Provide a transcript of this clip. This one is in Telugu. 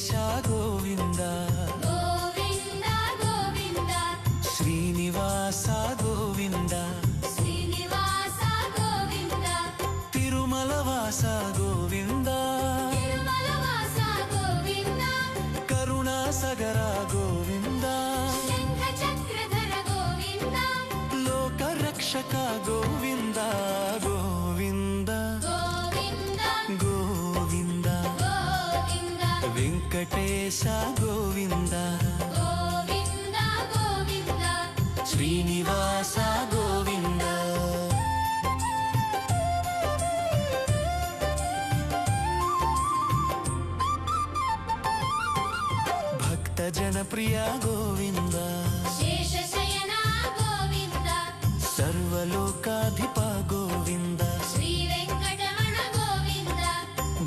వెంకటేశ గోవింద గోవింద గోవింద శ్రీనివాస గోవింద శ్రీనివాస గోవింద తిరుమలవాస గోవింద తిరుమలవాస గోవింద కరుణాసగర గోవింద శంఖ చక్రధర గోవింద లోకరక్షక గోవింద గోవింద గోవింద గోవింద గోవింద వెంకటేశ గోవింద గోవింద గోవింద శ్రీనివాస గోవింద భక్తజనప్రియ గోవింద శేషశయన గోవింద సర్వలోకాధిప గోవింద